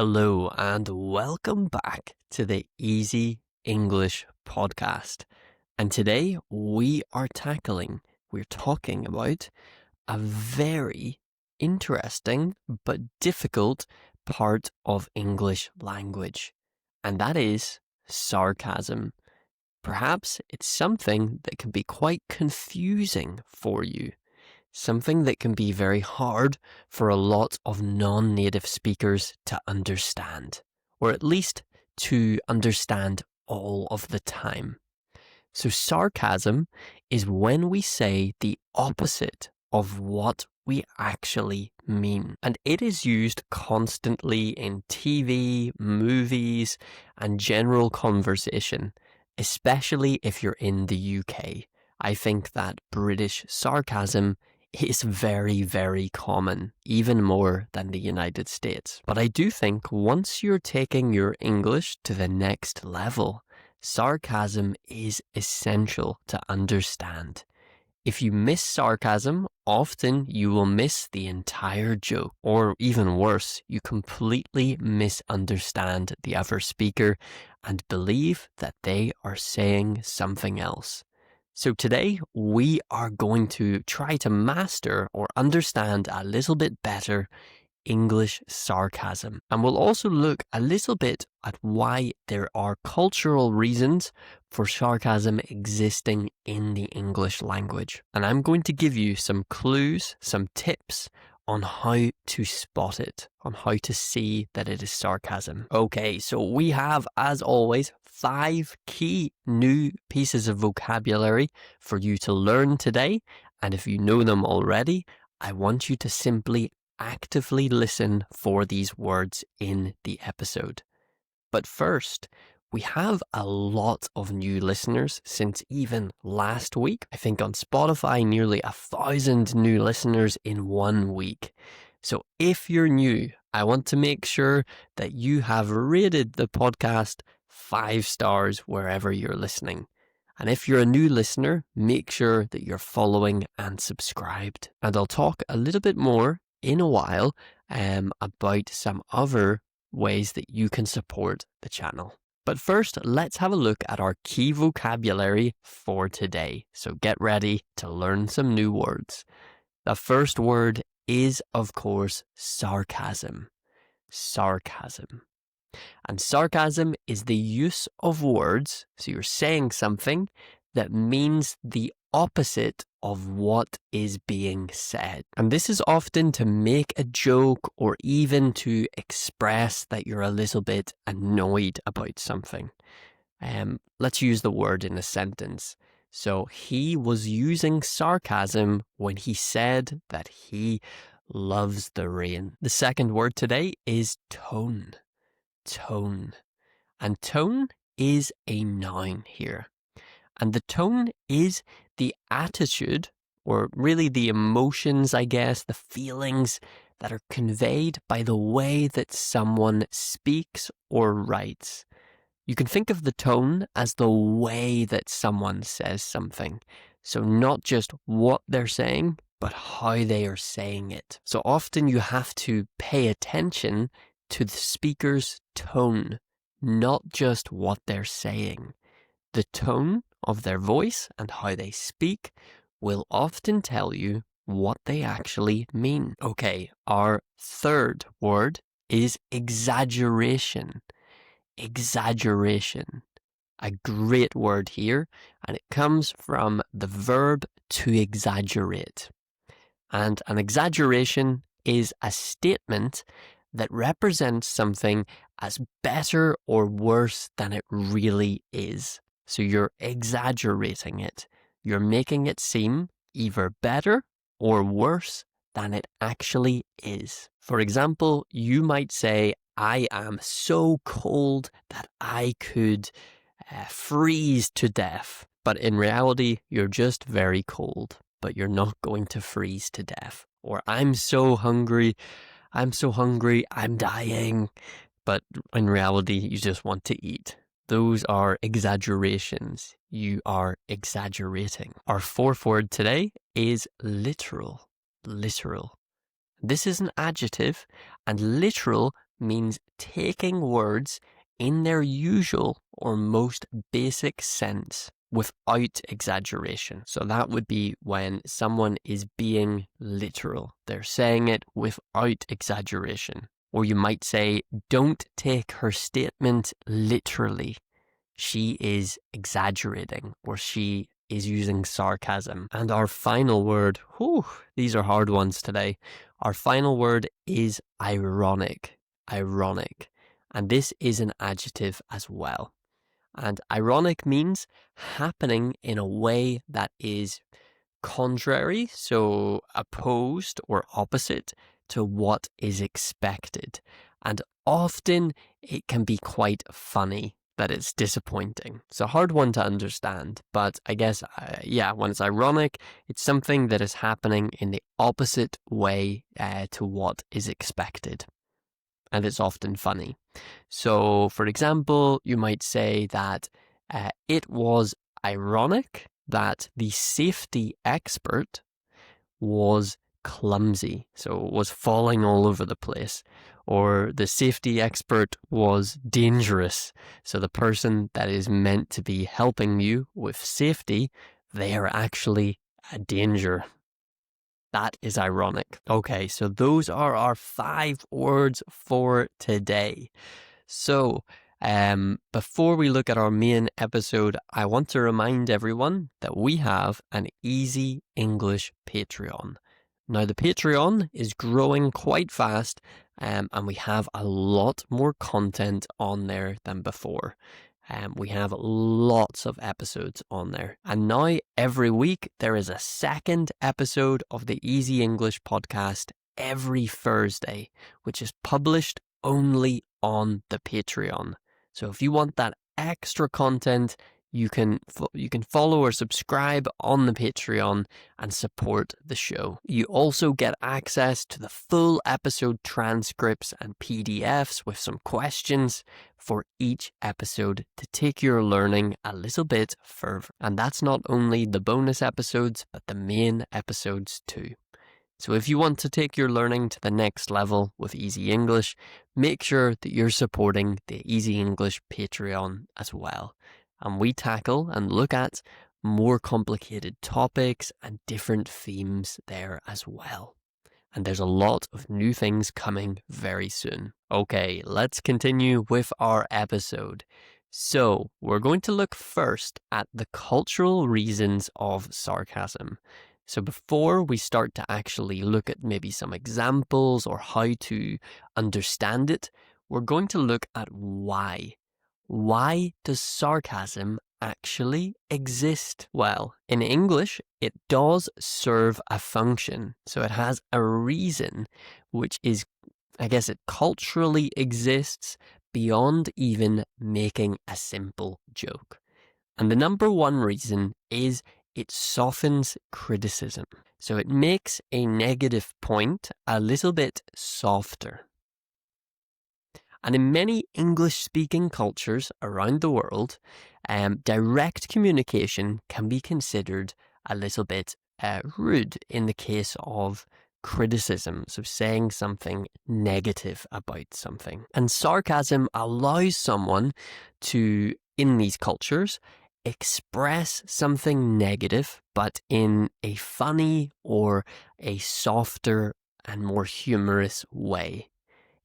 Hello and welcome back to the Easy English podcast. And today we're talking about a very interesting but difficult part of English language, and that is sarcasm. Perhaps it's something that can be quite confusing for you. Something that can be very hard for a lot of non-native speakers to understand, or at least to understand all of the time. So sarcasm is when we say the opposite of what we actually mean. And it is used constantly in TV, movies, and general conversation, especially if you're in the UK. I think that British sarcasm is very, very common, even more than the United States. But I do think once you're taking your English to the next level, sarcasm is essential to understand. If you miss sarcasm, often you will miss the entire joke, or even worse, you completely misunderstand the other speaker and believe that they are saying something else. So today we are going to try to master or understand a little bit better English sarcasm. And we'll also look a little bit at why there are cultural reasons for sarcasm existing in the English language. And I'm going to give you some clues, some tips on how to spot it, on how to see that it is sarcasm. Okay, so we have, as always, 5 key new pieces of vocabulary for you to learn today. And if you know them already, I want you to simply actively listen for these words in the episode. But first, we have a lot of new listeners since even last week. I think on Spotify, nearly 1,000 new listeners in 1 week. So if you're new, I want to make sure that you have rated the podcast 5 stars wherever you're listening. And if you're a new listener, make sure that you're following and subscribed. And I'll talk a little bit more in a while about some other ways that you can support the channel. But first, let's have a look at our key vocabulary for today. So get ready to learn some new words. The first word is, of course, sarcasm. Sarcasm. And sarcasm is the use of words, so you're saying something that means the opposite of what is being said. And this is often to make a joke or even to express that you're a little bit annoyed about something. Let's use the word in a sentence. So he was using sarcasm when he said that he loves the rain. The second word today is tone. Tone. And tone is a noun here. And the tone is the attitude, or really the emotions, I guess, the feelings that are conveyed by the way that someone speaks or writes. You can think of the tone as the way that someone says something. So not just what they're saying, but how they are saying it. So often you have to pay attention to the speaker's tone, not just what they're saying. The tone of their voice and how they speak will often tell you what they actually mean. Okay, our third word is exaggeration. Exaggeration. A great word here, and it comes from the verb to exaggerate. And an exaggeration is a statement that represents something as better or worse than it really is. So you're exaggerating it. You're making it seem either better or worse than it actually is. For example, you might say, I am so cold that I could freeze to death. But in reality, you're just very cold, but you're not going to freeze to death. Or I'm so hungry, I'm dying. But in reality, you just want to eat. Those are exaggerations. You are exaggerating. Our fourth word today is literal. Literal. This is an adjective, and literal means taking words in their usual or most basic sense without exaggeration. So that would be when someone is being literal. They're saying it without exaggeration. Or you might say, don't take her statement literally. She is exaggerating, or she is using sarcasm. And our final word, these are hard ones today. Our final word is ironic. Ironic. And this is an adjective as well. And ironic means happening in a way that is contrary, so opposed or opposite to what is expected. And often it can be quite funny that it's disappointing. It's a hard one to understand, but I guess, when it's ironic, it's something that is happening in the opposite way to what is expected. And it's often funny. So, for example, you might say that it was ironic that the safety expert was clumsy, so was falling all over the place. Or the safety expert was dangerous, so the person that is meant to be helping you with safety, they are actually a danger. That is ironic. Okay, so those are our 5 words for today. So, before we look at our main episode, I want to remind everyone that we have an Easy English Patreon. Now, the Patreon is growing quite fast, and we have a lot more content on there than before. We have lots of episodes on there. And now every week there is a second episode of the Easy English podcast every Thursday, which is published only on the Patreon. So if you want that extra content, you can follow or subscribe on the Patreon and support the show. You also get access to the full episode transcripts and PDFs with some questions for each episode to take your learning a little bit further. And that's not only the bonus episodes, but the main episodes too. So if you want to take your learning to the next level with Easy English, make sure that you're supporting the Easy English Patreon as well. And we tackle and look at more complicated topics and different themes there as well. And there's a lot of new things coming very soon. Okay, let's continue with our episode. So, we're going to look first at the cultural reasons of sarcasm. So before we start to actually look at maybe some examples or how to understand it, we're going to look at why. Why does sarcasm actually exist? Well, in English, it does serve a function. So it has a reason, which is, I guess it culturally exists beyond even making a simple joke. And the number one reason is it softens criticism. So it makes a negative point a little bit softer. And in many English-speaking cultures around the world, direct communication can be considered a little bit rude in the case of criticism, so saying something negative about something. And sarcasm allows someone to, in these cultures, express something negative, but in a funny or a softer and more humorous way.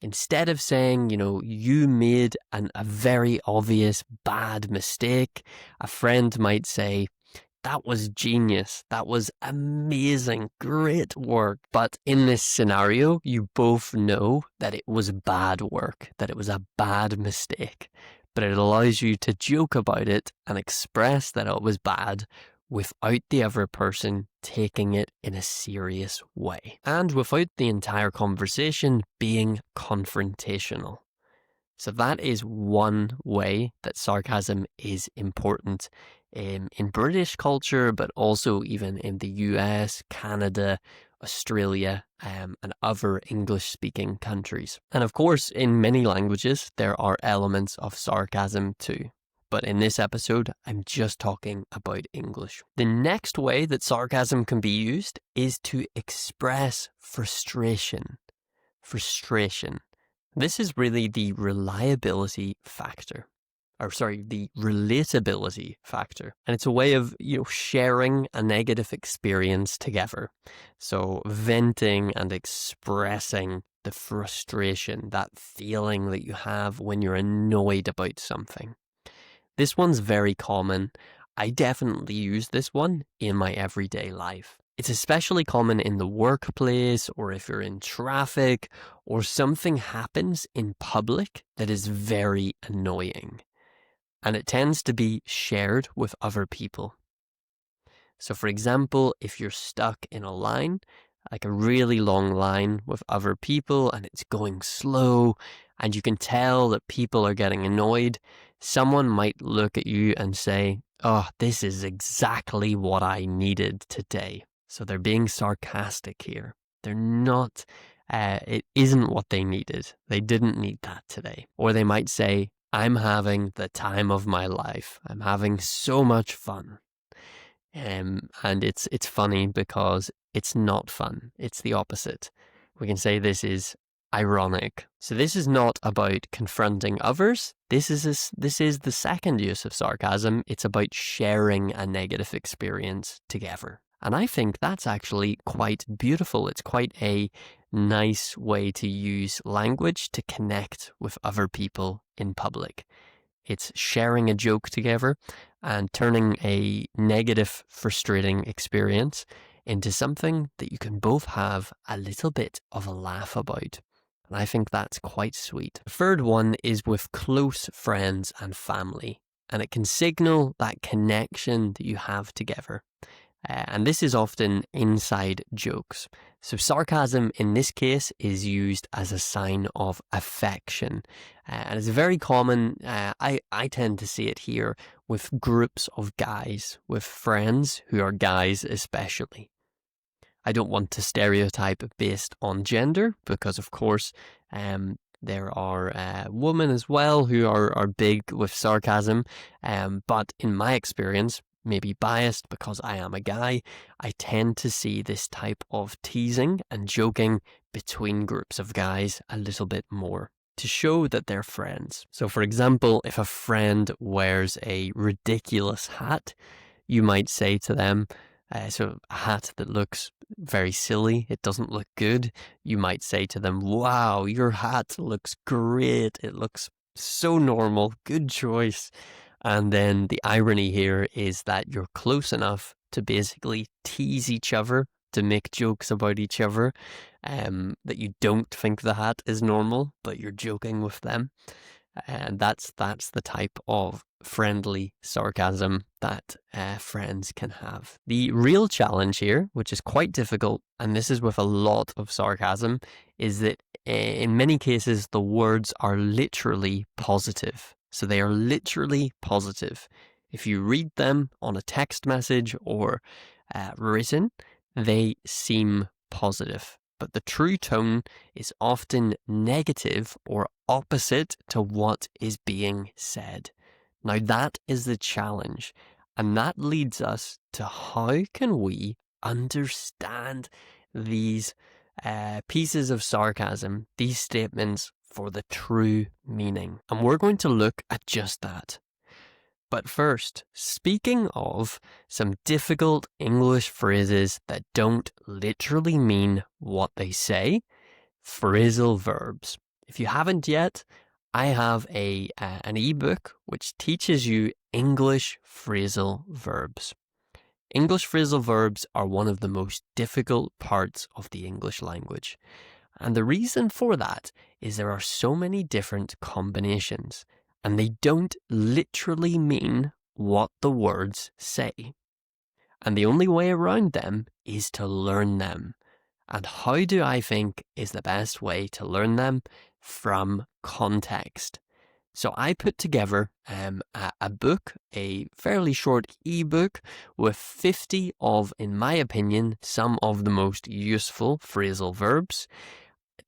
Instead of saying, you made a very obvious bad mistake, a friend might say, that was genius, that was amazing, great work. But in this scenario, you both know that it was bad work, that it was a bad mistake. But it allows you to joke about it and express that it was bad without the other person taking it in a serious way. And without the entire conversation being confrontational. So that is one way that sarcasm is important in British culture, but also even in the US, Canada, Australia, and other English-speaking countries. And of course, in many languages, there are elements of sarcasm too. But in this episode, I'm just talking about English. The next way that sarcasm can be used is to express frustration. Frustration. This is really the reliability factor. The relatability factor. And it's a way of, sharing a negative experience together. So venting and expressing the frustration, that feeling that you have when you're annoyed about something. This one's very common. I definitely use this one in my everyday life. It's especially common in the workplace, or if you're in traffic, or something happens in public that is very annoying. And it tends to be shared with other people. So for example, if you're stuck in a line, like a really long line with other people, and it's going slow, and you can tell that people are getting annoyed, someone might look at you and say, "Oh, this is exactly what I needed today." So they're being sarcastic here. They're not, it isn't what they needed. They didn't need that today. Or they might say, "I'm having the time of my life. I'm having so much fun." And it's funny because it's not fun. It's the opposite. We can say this is ironic. So this is not about confronting others. This is the second use of sarcasm. It's about sharing a negative experience together. And I think that's actually quite beautiful. It's quite a nice way to use language to connect with other people in public. It's sharing a joke together and turning a negative, frustrating experience into something that you can both have a little bit of a laugh about. And I think that's quite sweet. The third one is with close friends and family, and it can signal that connection that you have together. And this is often inside jokes. So sarcasm in this case is used as a sign of affection. And it's very common, I tend to see it here with groups of guys, with friends who are guys especially. I don't want to stereotype based on gender because, of course, there are women as well who are big with sarcasm. But in my experience, maybe biased because I am a guy, I tend to see this type of teasing and joking between groups of guys a little bit more to show that they're friends. So for example, if a friend wears a ridiculous hat, you might say to them, so a hat that looks very silly, it doesn't look good, you might say to them, "Wow, your hat looks great. It looks so normal. Good choice." And then the irony here is that you're close enough to basically tease each other, to make jokes about each other, that you don't think the hat is normal, but you're joking with them. And that's the type of friendly sarcasm that friends can have. The real challenge here, which is quite difficult, and this is with a lot of sarcasm, is that in many cases the words are literally positive. So they are literally positive. If you read them on a text message or written, they seem positive. But the true tone is often negative or opposite to what is being said. Now that is the challenge. And that leads us to how can we understand these pieces of sarcasm, these statements, for the true meaning. And we're going to look at just that. But first, speaking of some difficult English phrases that don't literally mean what they say, phrasal verbs. If you haven't yet, I have an ebook which teaches you English phrasal verbs. English phrasal verbs are one of the most difficult parts of the English language. And the reason for that is there are so many different combinations, and they don't literally mean what the words say. And the only way around them is to learn them. And how do I think is the best way to learn them? From context. So I put together a book, a fairly short ebook with 50 of, in my opinion, some of the most useful phrasal verbs,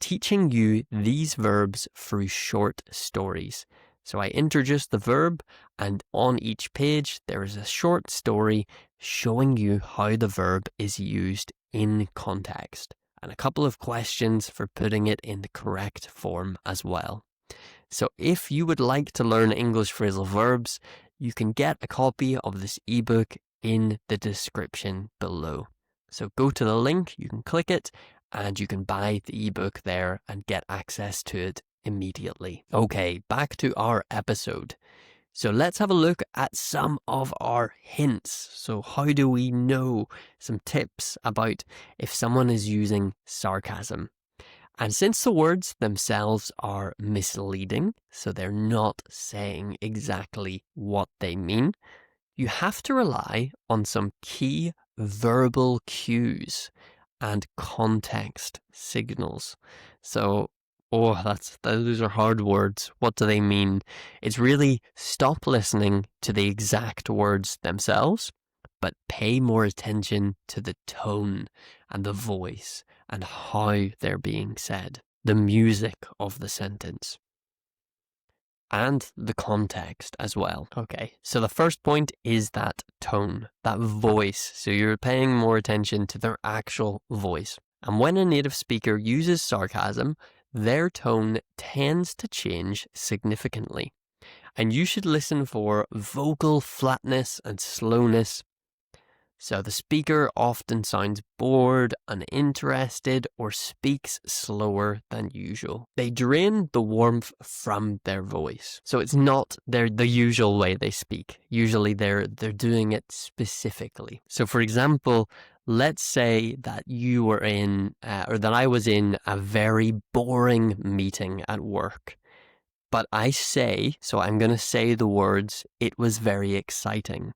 teaching you these verbs through short stories. So I introduce the verb, and on each page there is a short story showing you how the verb is used in context. and a couple of questions for putting it in the correct form as well. So if you would like to learn English phrasal verbs, you can get a copy of this ebook in the description below. So go to the link, you can click it, and you can buy the ebook there and get access to it immediately. Okay, back to our episode. So let's have a look at some of our hints. So how do we know some tips about if someone is using sarcasm? And since the words themselves are misleading, so they're not saying exactly what they mean, you have to rely on some key verbal cues and context signals. So, those are hard words. What do they mean? It's really stop listening to the exact words themselves, but pay more attention to the tone and the voice and how they're being said, the music of the sentence, and the context as well. Okay, so the first point is that tone, that voice. So you're paying more attention to their actual voice. And when a native speaker uses sarcasm, their tone tends to change significantly. And you should listen for vocal flatness and slowness. So the speaker often sounds bored, uninterested, or speaks slower than usual. They drain the warmth from their voice. So it's not the usual way they speak. Usually they're doing it specifically. So for example, let's say that you were in, or that I was in a very boring meeting at work. But I'm going to say the words, "It was very exciting,"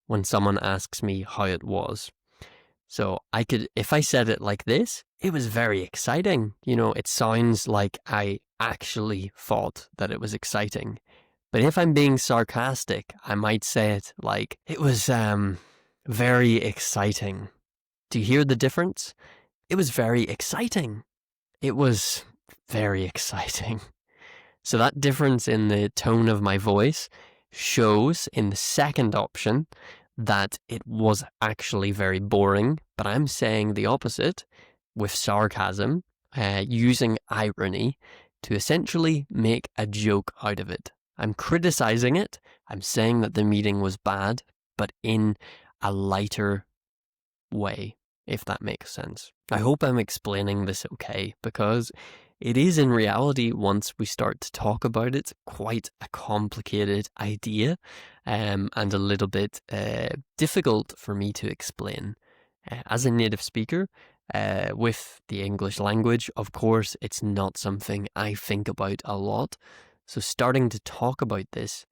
when someone asks me how it was. So if I said it like this, "It was very exciting." It sounds like I actually thought that it was exciting. But if I'm being sarcastic, I might say it like, "It was very exciting." Do you hear the difference? It was very exciting. It was very exciting. So that difference in the tone of my voice shows in the second option that it was actually very boring, but I'm saying the opposite with sarcasm, using irony to essentially make a joke out of it. I'm criticizing it. I'm saying that the meeting was bad, but in a lighter way, if that makes sense. I hope I'm explaining this okay, because it is in reality, once we start to talk about it, quite a complicated idea and a little bit difficult for me to explain. As a native speaker with the English language, of course, it's not something I think about a lot. So starting to talk about this,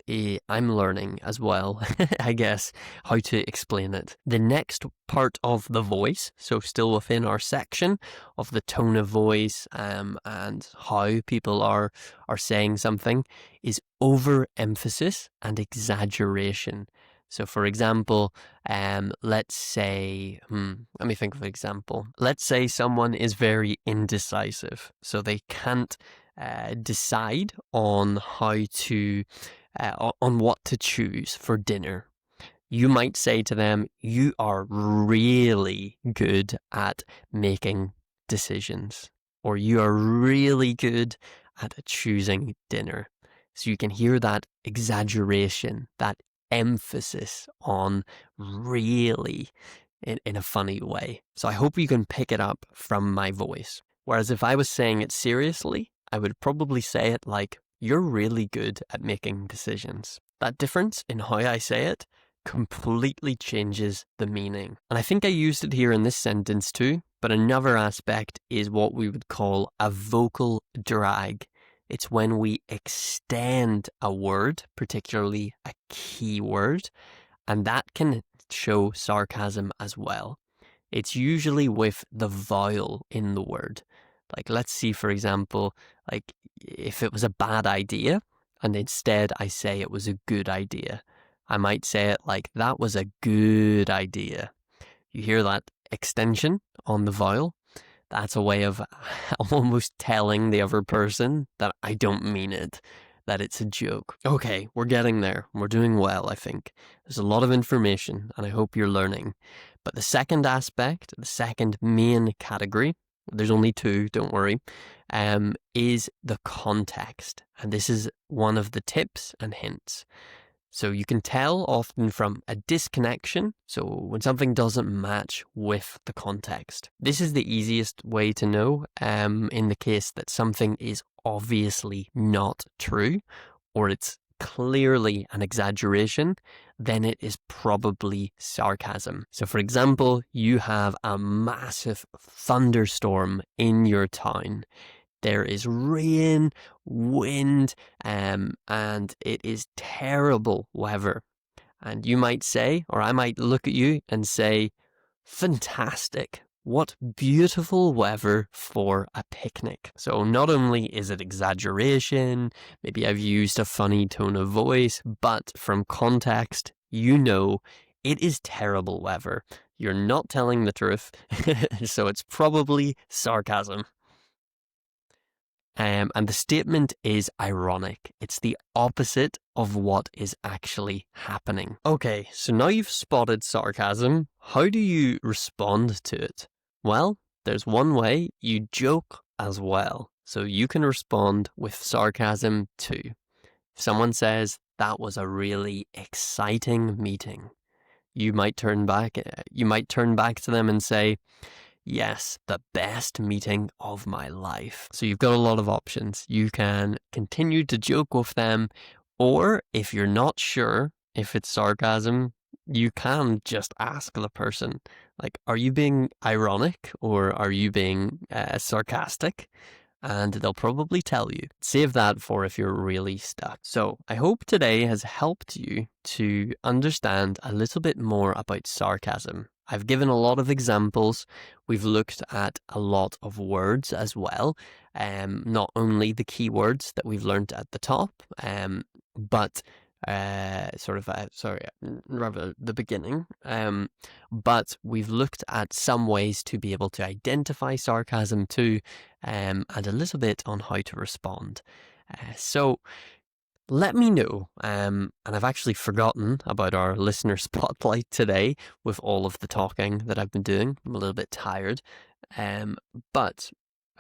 I'm learning as well, I guess, how to explain it. The next part of the voice, so still within our section of the tone of voice and how people are saying something, is overemphasis and exaggeration. So for example, let's say, let me think of an example. Let's say someone is very indecisive, so they can't decide on on what to choose for dinner. You might say to them, "You are really good at making decisions," or "You are really good at choosing dinner." So you can hear that exaggeration, that emphasis on really in a funny way. So I hope you can pick it up from my voice. Whereas if I was saying it seriously, I would probably say it like, "You're really good at making decisions." That difference in how I say it completely changes the meaning. And I think I used it here in this sentence too, but another aspect is what we would call a vocal drag. It's when we extend a word, particularly a key word, and that can show sarcasm as well. It's usually with the vowel in the word. Like, let's see, for example, like if it was a bad idea and instead I say it was a good idea, I might say it like, "That was a good idea." You hear that extension on the vowel? That's a way of almost telling the other person that I don't mean it, that it's a joke. Okay, we're getting there. We're doing well, I think. There's a lot of information and I hope you're learning. But the second aspect, the second main category, there's only two, don't worry, is the context. And this is one of the tips and hints. So you can tell often from a disconnection, so when something doesn't match with the context. This is the easiest way to know in the case that something is obviously not true, or it's clearly an exaggeration, then it is probably sarcasm. So for example, you have a massive thunderstorm in your town. There is rain, wind, and it is terrible weather. And you might say, or I might look at you and say, fantastic. What beautiful weather for a picnic. So not only is it exaggeration, maybe I've used a funny tone of voice, but from context, you know it is terrible weather. You're not telling the truth, so it's probably sarcasm. And the statement is ironic. It's the opposite of what is actually happening. Okay, so now you've spotted sarcasm. How do you respond to it? Well, there's one way. You joke as well. So you can respond with sarcasm too. If someone says, that was a really exciting meeting, you might turn back to them and say, yes, the best meeting of my life. So you've got a lot of options. You can continue to joke with them, or if you're not sure if it's sarcasm, you can just ask the person, like, are you being ironic or are you being sarcastic? And they'll probably tell you. Save that for if you're really stuck. So I hope today has helped you to understand a little bit more about sarcasm. I've given a lot of examples. We've looked at a lot of words as well. Not only the keywords that we've learned at the top, but rather the beginning. But we've looked at some ways to be able to identify sarcasm too, and a little bit on how to respond. So let me know. And I've actually forgotten about our listener spotlight today with all of the talking that I've been doing. I'm a little bit tired. But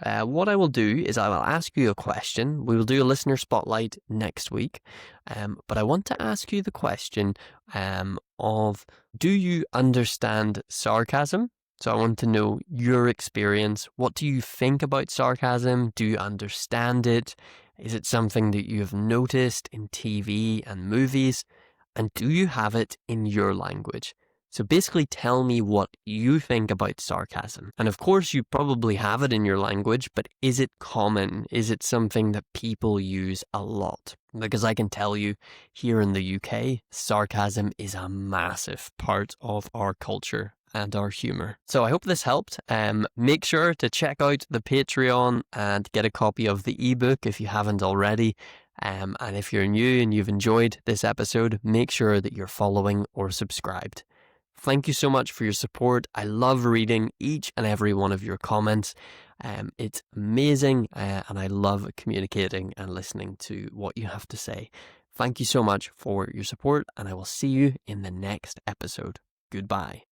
what I will do is I will ask you a question. We will do a listener spotlight next week. But I want to ask you the question of, do you understand sarcasm? So I want to know your experience. What do you think about sarcasm? Do you understand it? Is it something that you have noticed in TV and movies? And do you have it in your language? So basically tell me what you think about sarcasm. And of course you probably have it in your language, but is it common? Is it something that people use a lot? Because I can tell you, here in the UK, sarcasm is a massive part of our culture and our humour. So I hope this helped. Make sure to check out the Patreon and get a copy of the ebook if you haven't already. And if you're new and you've enjoyed this episode, make sure that you're following or subscribed. Thank you so much for your support. I love reading each and every one of your comments. It's amazing, and I love communicating and listening to what you have to say. Thank you so much for your support, and I will see you in the next episode. Goodbye.